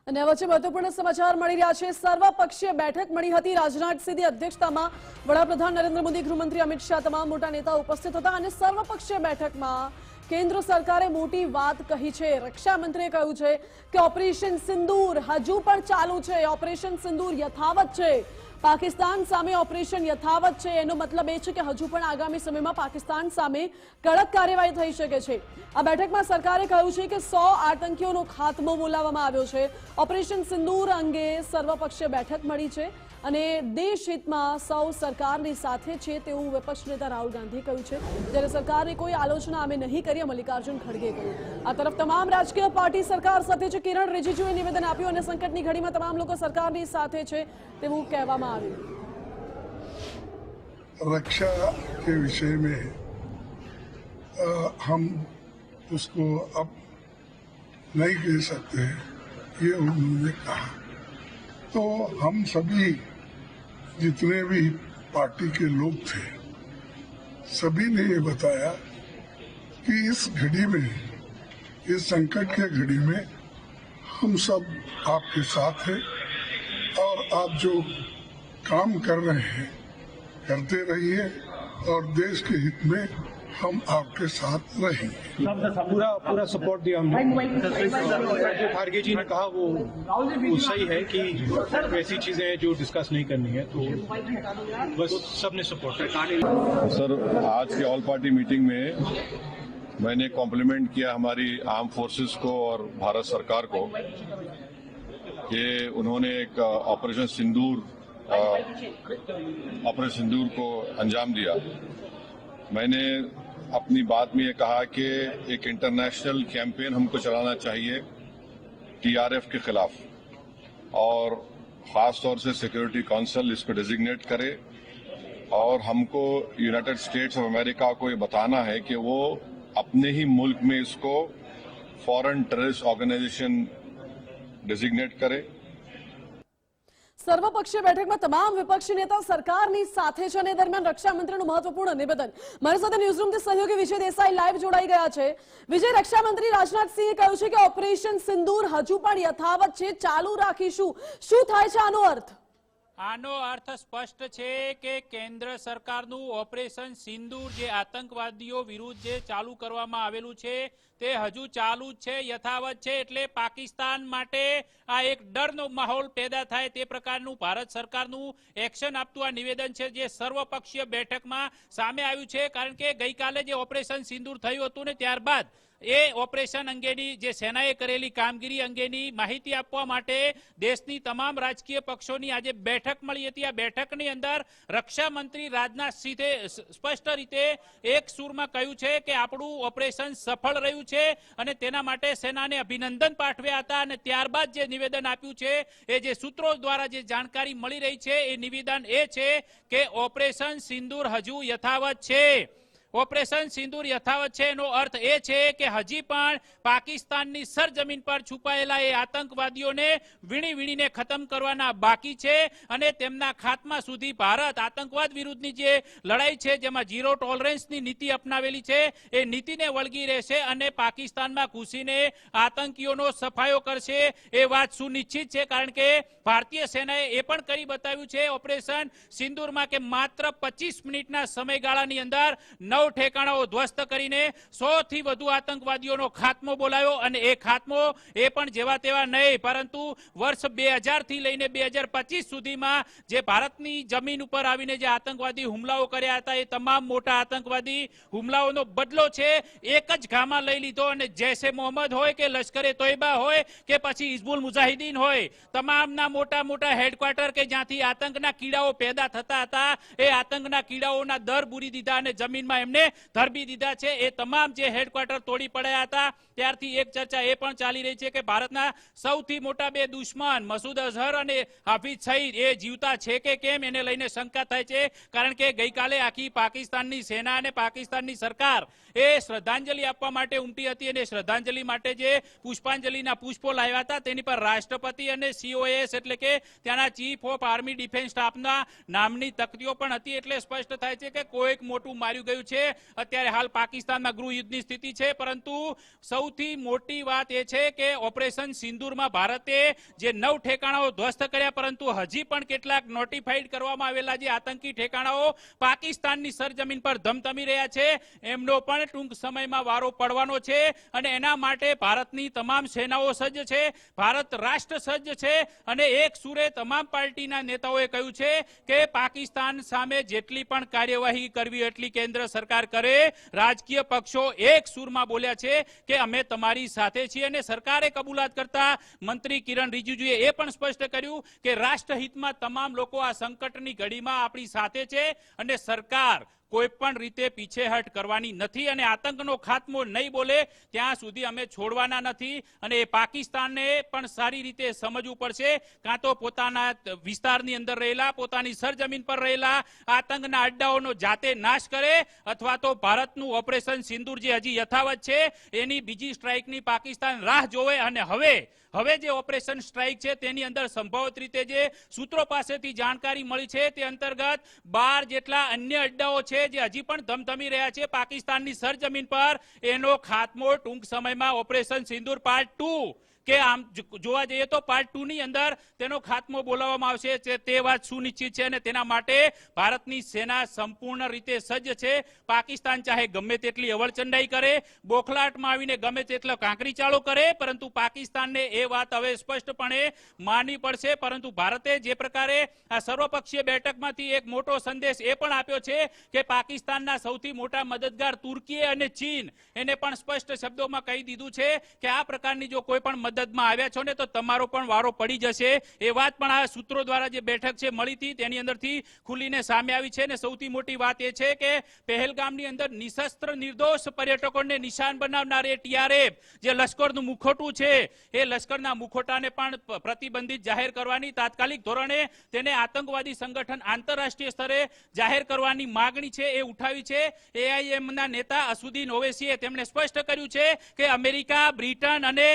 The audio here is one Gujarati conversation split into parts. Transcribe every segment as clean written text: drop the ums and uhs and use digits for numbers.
અને વચ્ચે મહત્વપૂર્ણ સમાચાર મળી રહ્યા છે। સર્વપક્ષીય બેઠક મળી હતી। રાજનાથસિંહની અધ્યક્ષતામાં વડાપ્રધાન નરેન્દ્ર મોદી, ગૃહમંત્રી અમિત શાહ તમામ મોટા નેતાઓ ઉપસ્થિત હતા અને સર્વપક્ષીય બેઠકમાં કેન્દ્ર સરકારે મોટી વાત કહી છે। રક્ષા મંત્રીએ કહ્યું છે કે ઓપરેશન સિંદૂર હજુ પણ ચાલુ છે। ઓપરેશન સિંદૂર યથાવત છે। પાકિસ્તાન સામે ઓપરેશન યથાવત છે। એનો મતલબ એ છે કે હજુ પણ આગામી સમયમાં પાકિસ્તાન સામે કડક કાર્યવાહી થઈ શકે છે। આ બેઠકમાં સરકારે કહ્યું છે કે 100 આતંકીઓનો ખાત્મો બોલાવવામાં આવ્યો છે। ઓપરેશન સિંદૂર અંગે સર્વપક્ષીય બેઠક મળી છે અને દેશ હિતમાં સૌ સરકારની સાથે છે તેવું વિપક્ષ નેતા રાહુલ ગાંધીએ કહ્યું છે। જ્યારે સરકારની કોઈ આલોચના અમે નહીં કરીએ, મલ્લિકાર્જુન ખડગેએ કહ્યું। આ તરફ તમામ રાજકીય પાર્ટી સરકાર સાથે છે। કિરણ રિજિજુએ નિવેદન આપ્યું અને સંકટની ઘડીમાં તમામ લોકો સરકારની સાથે છે તેવું કહેવામાં આવ્યું। रक्षा के विषय में हम उसको अब नहीं कह सकते, ये उन्होंने कहा। तो हम सभी जितने भी पार्टी के लोग थे, सभी ने ये बताया कि इस घड़ी में, इस संकट के घड़ी में हम सब आपके साथ हैं और आप जो काम कर रहे हैं करते रहिए और देश के हित में हम आपके साथ रहेंगे। पूरा सपोर्ट दिया हमने। जो खारगे जी ने कहा वो सही है कि ऐसी चीजें जो डिस्कस नहीं करनी है, तो बस सबने सपोर्ट किया। सर, आज के ऑल पार्टी मीटिंग में मैंने कॉम्प्लीमेंट किया हमारी आर्म फोर्सेस को और भारत सरकार को कि उन्होंने एक ऑपरेशन सिंदूर को अंजाम दिया। मैंने अपनी बात में ये कहा कि एक इंटरनेशनल कैंपेन हमको चलाना चाहिए टीआरएफ के खिलाफ, और खास तौर से सिक्योरिटी काउंसिल इसको डेजिग्नेट करे और हमको यूनाइटेड स्टेट्स ऑफ अमेरिका को ये बताना है कि वो अपने ही मुल्क में इसको फॉरेन टेररिस्ट ऑर्गेनाइजेशन डेजिग्नेट करे। સર્વપક્ષીય બેઠકમાં તમામ વિપક્ષી નેતા સરકારની સાથે છે અને દરમિયાન રક્ષા મંત્રીનું મહત્વપૂર્ણ નિવેદન। મારી સાથે ન્યૂઝરૂમથી સહયોગી વિજય દેસાઈ લાઈવ જોડાઈ ગયા છે। વિજય, રક્ષા મંત્રી રાજનાથસિંહે કહ્યું છે કે ઓપરેશન સિંદૂર હજુ પણ યથાવત છે, ચાલુ રાખીશું। શું થાય છે આનો અર્થ? આનો અર્થ સ્પષ્ટ છે કે કેન્દ્ર સરકારનું ઓપરેશન સિંદૂર જે આતંકવાદીઓ વિરુદ્ધ જે ચાલુ કરવામાં આવેલું છે તે હજુ ચાલુ જ છે, યથાવત છે। એટલે પાકિસ્તાન માટે આ એક ડરનો માહોલ પેદા થાય તે પ્રકારનું ભારત સરકારનું એક્શન આપતું આ નિવેદન છે જે સર્વપક્ષીય બેઠકમાં સામે આવ્યું છે। કારણ કે ગઈકાલે જે ઓપરેશન સિંદૂર થયું હતું ને ત્યારબાદ એ ઓપરેશન અંગેની જે સેનાએ કરેલી કામગીરી અંગેની માહિતી આપવા માટે દેશની તમામ રાજકીય પક્ષોની આજે બેઠક મળી હતી। આ બેઠકની અંદર રક્ષા મંત્રી રાજનાથસિંહે સ્પષ્ટ રીતે એક સૂરમાં કહ્યું છે કે આપણું ઓપરેશન સફળ રહ્યું છે અને તેના માટે સેનાને અભિનંદન પાઠવ્યા હતા। અને ત્યારબાદ જે નિવેદન આપ્યું છે એ જે સૂત્રો દ્વારા જે જાણકારી મળી રહી છે એ નિવેદન એ છે કે ઓપરેશન સિંદૂર હજુ યથાવત છે। ઓપરેશન સિંદૂર યથાવત છે એનો અર્થ એ છે કે હજી પણ પાકિસ્તાનની સરજમીન પર છુપાયેલા એ આતંકવાદીઓને વીણી વીણીને ખતમ કરવાના બાકી છે અને તેમના ખાત્મા સુધી ભારત આતંકવાદ વિરુદ્ધની જે લડાઈ છે જેમાં ઝીરો ટોલરન્સની નીતિ અપનાવેલી છે એ નીતિને વળગી રહેશે અને પાકિસ્તાનમાં ઘૂસીને આતંકીઓનો સફાયો કરશે એ વાત સુનિશ્ચિત છે। કારણ કે ભારતીય સેનાએ એ પણ કરી બતાવ્યું છે ઓપરેશન સિંદૂરમાં કે માત્ર 25 મિનિટના સમયગાળાની અંદર 9 ઠેકાણાઓ ધ્વસ્ત કરીને 100 થી વધુ આતંકવાદીઓનો ખાત્મો બોલાવ્યો અને એ ખાત્મો એ પણ જેવા તેવા નહીં, પરંતુ વર્ષ 2000 થી લઈને 2025 સુધીમાં જે ભારતની જમીન ઉપર આવીને જે આતંકવાદી હુમલાઓ કર્યા હતા એ તમામ મોટા આતંકવાદી હુમલાઓનો બદલો છે એક જ ઘામાં લઈ લીધો। અને જૈશે મોહમ્મદ હોય કે લશ્કરે તોયબા હોય કે પછી હિઝબુલ મુજાહિદીન હોય, તમામના મોટા મોટા હેડક્વાર્ટર કે જ્યાંથી આતંકના કીડાઓ પેદા થતા હતા એ આતંકના કીડાઓના દર બુરી દીધા અને જમીનમાં એમને ધરબી દીધા છે। એ તમામ જે હેડક્વાર્ટર તોડી પડ્યા હતા ત્યારથી એક ચર્ચા એ પણ ચાલી રહી છે કે ભારતના સૌથી મોટા બે દુશ્મન મસૂદ અઝહર અને હાફિઝ સઈદ એ જીવતા છે કે કેમ એને લઈને શંકા થાય છે। કારણ કે ગઈકાલે આખી પાકિસ્તાનની સેના અને પાકિસ્તાનની સરકાર એ શ્રદ્ધાંજલિ આપવા માટે ઉમટી હતી અને શ્રદ્ધાંજલિ માટે જે પુષ્પાંજલિના પુષ્પો લાવ્યા હતા તેની પર રાષ્ટ્રપતિ અને COS એટલે કે ત્યાંના ચીફ ઓફ આર્મી ડિફેન્સ સ્ટાફના નામની તકતીઓ પણ હતી. એટલે સ્પષ્ટ થાય છે કે કોઈક મોટું માર્યું ગયું છે. અત્યારે હાલ પાકિસ્તાનમાં ગૃહયુદ્ધની સ્થિતિ છે, પરંતુ સૌથી મોટી વાત એ છે કે ઓપરેશન સિંદૂરમાં ભારતે જે 9 ઠેકાણાઓ ધ્વસ્ત કર્યા, પરંતુ હજી પણ કેટલાક નોટિફાઈડ કરવામાં આવેલા જે આતંકી ઠેકાણાઓ પાકિસ્તાનની સરજમીન પર ધમધમી રહ્યા છે એમનો પણ ટૂંક સમયમાં વારો પડવાનો છે. અને એના માટે ભારતની તમામ સેનાઓ સજ્જ છે, ભારત રાષ્ટ્ર સજ્જ છે અને એક સુરે તમામ પાર્ટીના નેતાઓએ કહ્યું છે કે પાકિસ્તાન સામે જેટલી પણ કાર્યવાહી કરવી એટલી કેન્દ્ર સરકાર કરે. રાજકીય પક્ષો એક સુરમાં બોલ્યા છે કે અમે તમારી સાથે છીએ અને સરકારે કબૂલાત કરતા મંત્રી કિરણ રિજિજુએ એ પણ સ્પષ્ટ કર્યું કે રાષ્ટ્રહિતમાં તમામ લોકો આ સંકટની ઘડીમાં આપણી સાથે છે અને સરકાર કોઈ પણ રીતે પીછેહટ કરવાની નથી અને આતંકનો ખાત્મો નહીં બોલે ત્યાં સુધી અમે છોડવાના નથી. અને એ પાકિસ્તાનને પણ સારી રીતે સમજવું પડશે, કાં તો પોતાના વિસ્તારની અંદર રહેલા, પોતાની સરજમીન પર રહેલા આતંકના અડ્ડાઓનો જાતે નાશ કરે અથવા તો ભારતનું ઓપરેશન સિંદૂર જે હજી યથાવત છે એની બીજી સ્ટ્રાઇકની પાકિસ્તાન રાહ જોવે. અને હવે જે ઓપરેશન સ્ટ્રાઇક છે તેની અંદર સંભવિત રીતે જે સૂત્રો પાસેથી જાણકારી મળી છે તે અંતર્ગત 12 જેટલા અન્ય અડ્ડાઓ છે જે હજી પણ ધમધમી રહ્યા છે પાકિસ્તાનની સરજમીન પર, એનો ખાત્મો ટૂંક સમયમાં ઓપરેશન સિંદૂર પાર્ટ 2 કે આમ જોવા જઈએ તો પાર્ટ 2 ની અંદર તેનો ખાત્મો બોલાવવામાં આવશે તે વાત સુનિશ્ચિત છે અને તેના માટે ભારતની સેના સંપૂર્ણ રીતે સજ્જ છે. પાકિસ્તાન ચાહે ગમે તેટલી અવળચંડાઈ કરે, બોખલાટમાં આવીને ગમે તેટલો કાંકરી ચાળો કરે, પરંતુ પાકિસ્તાનને એ વાત હવે સ્પષ્ટપણે માનવી પડશે. પરંતુ ભારતે જે પ્રકારે આ સર્વપક્ષીય બેઠકમાંથી એક મોટો સંદેશ એ પણ આપ્યો છે કે પાકિસ્તાનના સૌથી મોટા મદદગાર તુર્કી અને ચીન એને પણ સ્પષ્ટ શબ્દોમાં કહી દીધું છે કે આ પ્રકારની જો કોઈ પણ મદદમાં આવ્યા છો ને તો તમારો પણ વારો પડી જશે. એ વાત પણ આ સૂત્રો દ્વારા જે બેઠક છે મળી હતી તેની અંદરથી ખુલીને સામે આવી છે. અને સૌથી મોટી વાત એ છે કે પહેલગામની અંદર નિશસ્ત્ર નિર્દોષ પર્યટકોને નિશાન બનાવનાર TRF જે લશ્કરનું મુખોટું છે એ લશ્કરના મુખોટાને પણ પ્રતિબંધિત જાહેર કરવાની, તાત્કાલિક ધોરણે તેને આતંકવાદી સંગઠન આંતરરાષ્ટ્રીય સ્તરે જાહેર કરવાની માગણી છે એ ઉઠાવી છે. AIM ના નેતા અસુદ્દીન ઓવૈસીએ તેમણે સ્પષ્ટ કર્યું છે કે અમેરિકા, બ્રિટન અને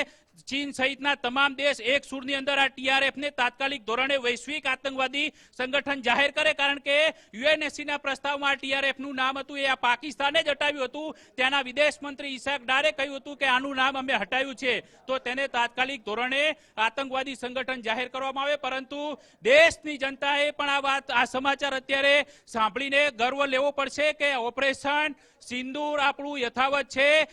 ચીન સહિતના તમામ દેશ એક સૂરની અંદર આ TRF ને તાત્કાલિક ધોરણે વૈશ્વિક આતંકવાદી સંગઠન જાહેર કરે. કારણ કે UNSC ના પ્રસ્તાવમાં TRF નું નામ હતું એ આ પાકિસ્તાને જ હટાવ્યું હતું. ત્યાંના વિદેશ મંત્રી ઇસાક ડારે કહ્યું હતું કે આનું નામ અમે હટાવ્યું છે તો તેને તાત્કાલિક ધોરણે આતંકવાદી સંગઠન જાહેર કરવામાં આવે. પરંતુ દેશની જનતાએ પણ આ સમાચાર અત્યારે સાંભળીને ગર્વ લેવો પડશે કે ઓપરેશન સિંદૂર આપણું યથાવત છે.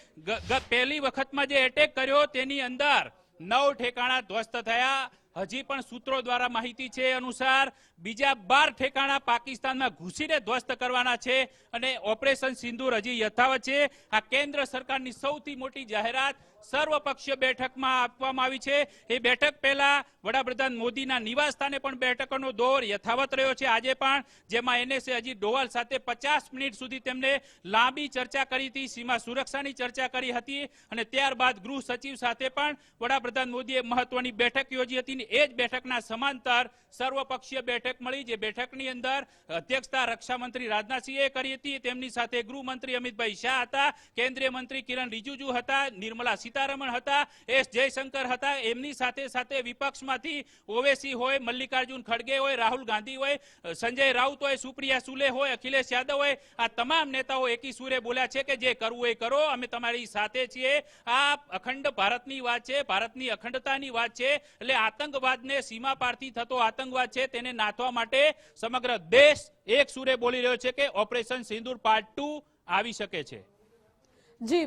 પહેલી વખતમાં જે એટેક કર્યો તેની અંદર 9 ઠેકાણા ધ્વસ્ત થયા. હજી પણ સૂત્રો દ્વારા માહિતી છે અનુસાર બીજા 12 ઠેકાણા પાકિસ્તાનમાં ઘૂસીને ધ્વસ્ત કરવાના છે અને ઓપરેશન સિંદૂર હજી યથાવત છે. આ કેન્દ્ર સરકારની સૌથી મોટી જાહેરાત સર્વપક્ષીય બેઠકમાં આપવામાં આવી છે. એ બેઠક પહેલા વડાપ્રધાન મોદીના નિવાસ સ્થાને પણ બેઠકોનો દોર યથાવત રહ્યો છે આજે પણ, જેમાં NSA અજીત ડોવાલ સાથે 50 મિનિટ સુધી તેમને લાંબી ચર્ચા કરી હતી, સીમા સુરક્ષાની ચર્ચા કરી હતી અને ત્યારબાદ ગૃહ સચિવ સાથે પણ વડાપ્રધાન મોદીએ મહત્વની બેઠક યોજી હતી. એ જ બેઠકના સમાંતર સર્વપક્ષીય બેઠક મળી, જે બેઠકની અંદર અધ્યક્ષતા રક્ષામંત્રી રાજનાથસિંહે કરી હતી. તેમની સાથે ગૃહમંત્રી અમિતભાઈ શાહ હતા, કેન્દ્રીય મંત્રી કિરણ રિજિજુ હતા, નિર્મલા સીતારમણ હતા, S જયશંકર હતા. એમની સાથે સાથે વિપક્ષમાંથી ઓવૈસી હોય, મલ્લિકાર્જુન ખડગે હોય, રાહુલ ગાંધી હોય, સંજય રાઉત હોય, સુપ્રિયા સુલે હોય, અખિલેશ યાદવ હોય, આ તમામ નેતાઓ એકી સુરે બોલ્યા છે કે જે કરવું એ કરો, અમે તમારી સાથે છીએ. આ અખંડ ભારતની વાત છે, ભારતની અખંડતાની વાત છે. એટલે આતંકવાદને સીમા પારથી થતો આતંકવાદ છે તેને નાથવા માટે સમગ્ર દેશ એક સુરે બોલી રહ્યો છે કે ઓપરેશન સિંદૂર પાર્ટ 2 આવી શકે છે. જી